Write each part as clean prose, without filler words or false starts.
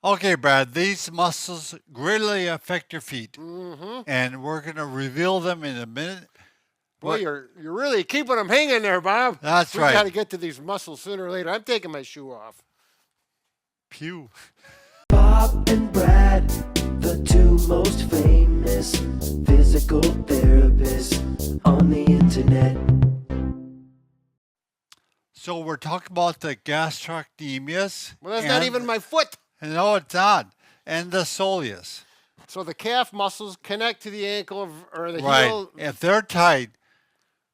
Okay, Brad, these muscles greatly affect your feet, Mm-hmm. and we're going to reveal them in a minute. Boy, But you're really keeping them hanging there, Bob. that's We got right. to get to these muscles sooner or later. I'm taking my shoe off. Pew. Bob and Brad, the two most famous physical therapists on the internet. So we're talking about the gastrocnemius. Well, that's not even my foot. No, it's not. And the soleus. So the calf muscles connect to the ankle or the Right. heel. If they're tight,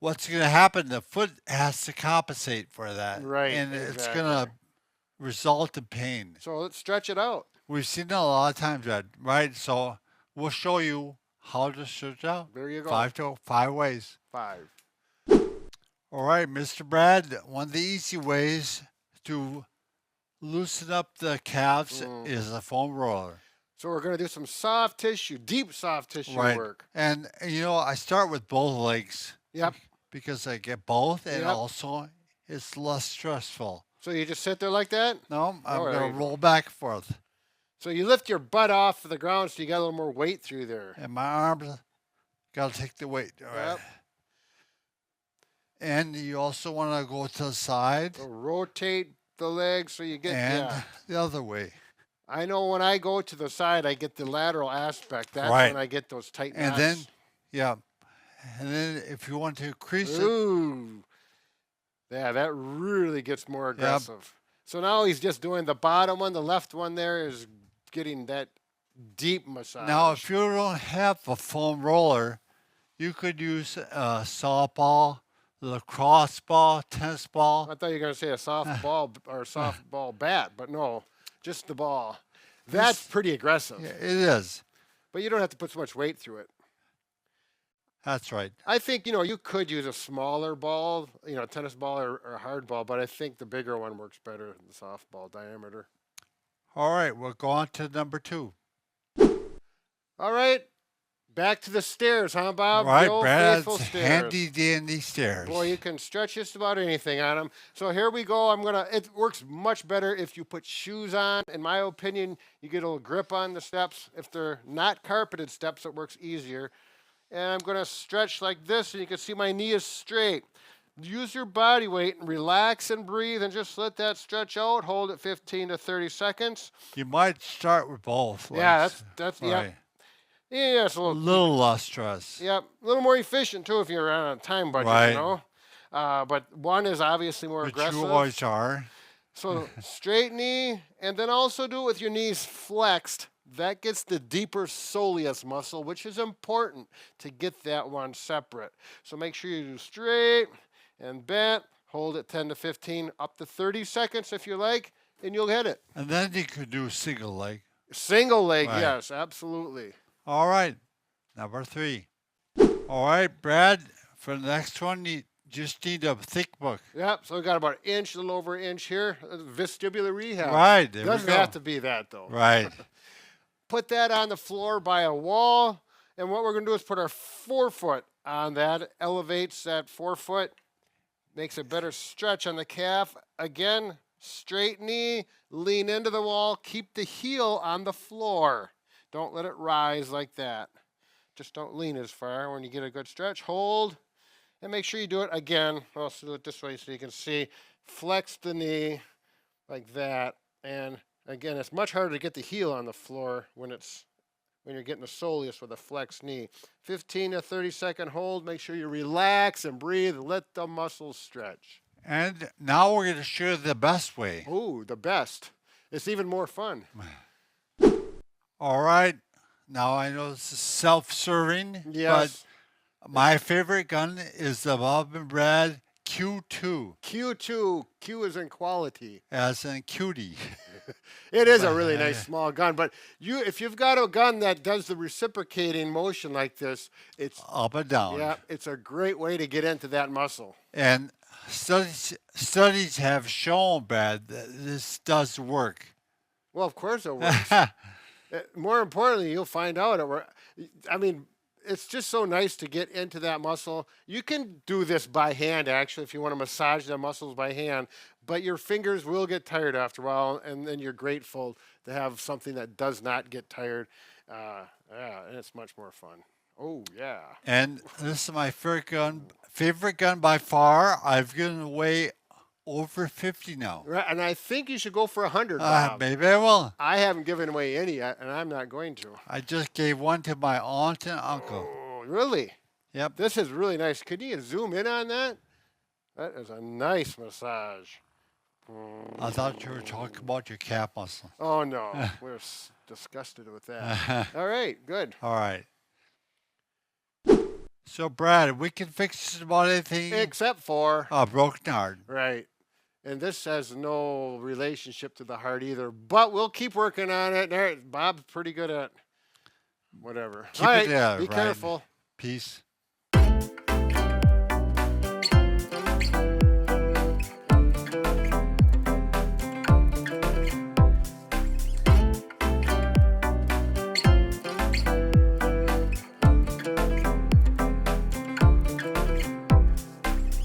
what's going to happen? The foot has to compensate for that. Right, And it's exactly. going to result in pain. So let's stretch it out. We've seen it a lot of times, Ed, right? So we'll show you how to stretch out. There you go. Five ways. 5. All right, Mr. Brad, one of the easy ways to loosen up the calves is a foam roller. So we're going to do some soft tissue, deep soft tissue Right. work. And, I start with both legs Yep. because I get both, and Yep. also it's less stressful. So you just sit there like that? No, I'm Oh, there going you to go. roll back and forth. So you lift your butt off the ground so you got a little more weight through there. And my arms got to take the weight. All right. Yep. And you also want to go to the side So rotate the legs so you get, and the other way. I know when I go to the side, I get the lateral aspect. That's Right. when I get those tight And knots. then, yeah. And then if you want to increase it, Ooh. Yeah, that really gets more aggressive. So now he's just doing the bottom one. The left one there is getting that deep massage. now if you don't have a foam roller, you could use a softball, lacrosse ball, tennis ball. I thought you were going to say a soft ball or a softball bat, but no, just the ball. That's pretty aggressive. Yeah, it is. But you don't have to put so much weight through it. That's right. I think, you could use a smaller ball, tennis ball or a hard ball, but I think the bigger one works better than the softball diameter. All right, we'll go on to number 2. All right, back to the stairs, huh, Bob? All right, The old Brad's faithful stairs. handy dandy stairs. Boy, you can stretch just about anything on them. So here we go. It works much better if you put shoes on. In my opinion, you get a little grip on the steps. If they're not carpeted steps, it works easier. And I'm going to stretch like this, and you can see my knee is straight. Use your body weight and relax and breathe and just let that stretch out. Hold it 15 to 30 seconds. You might start with both. Yeah, legs. that's right. Yeah, it's a A little, little less stress. yeah, a little more efficient too if you're on a time budget, Right. But one is obviously more But aggressive. you always are. So straight knee, and then also do it with your knees flexed. That gets the deeper soleus muscle, which is important to get that one separate. So make sure you do straight and bent. Hold it 10 to 15, up to 30 seconds if you like, and you'll hit it. And then you could do single leg. Single leg, Right. yes, absolutely. All right, number 3. All right, Brad, for the next one, you just need a thick book. Yep, so we got about an inch, a little over an inch here. Vestibular rehab. Right, there we Doesn't go. have to be that though. Right. Put that on the floor by a wall, and what we're going to do is put our forefoot on that. Elevates that forefoot, makes a better stretch on the calf. Again, straight knee, lean into the wall, keep the heel on the floor. Don't let it rise like that. Just don't lean as far. When you get a good stretch, hold, and make sure you do it again. I'll also do it this way so you can see. Flex the knee like that, and again, it's much harder to get the heel on the floor when you're getting the soleus with a flexed knee. 15 to 30-second hold. Make sure you relax and breathe. Let the muscles stretch. And now we're going to show you the best way. Ooh, the best. It's even more fun. All right. Now I know this is self-serving, Yes. but my favorite gun is the Bob and Brad Q2, Q2. Q is in quality. as in cutie. It is a really nice small gun, but if you've got a gun that does the reciprocating motion like this, it's Up and down. yeah, it's a great way to get into that muscle. And studies have shown, Brad, that this does work. Well, of course it works. More importantly, you'll find out it works. I mean, it's just so nice to get into that muscle. You can do this by hand, actually, if you want to massage the muscles by hand, but your fingers will get tired after a while, and then you're grateful to have something that does not get tired. Yeah, and it's much more fun. Oh, yeah. And this is my favorite gun by far. I've given away over 50 now. Right, and I think you should go for 100, Bob. Maybe I will. I haven't given away any yet, and I'm not going to. I just gave one to my aunt and uncle. Oh, really? Yep. This is really nice. Could you zoom in on that? That is a nice massage. I thought you were talking about your calf muscle. Oh, no. We're disgusted with that. All right, good. All right. So, Brad, we can fix just about anything Except for, a broken heart. right. And this has no relationship to the heart either, but we'll keep working on it. There, Bob's pretty good at whatever. Keep All it right, there, be right. careful. Peace.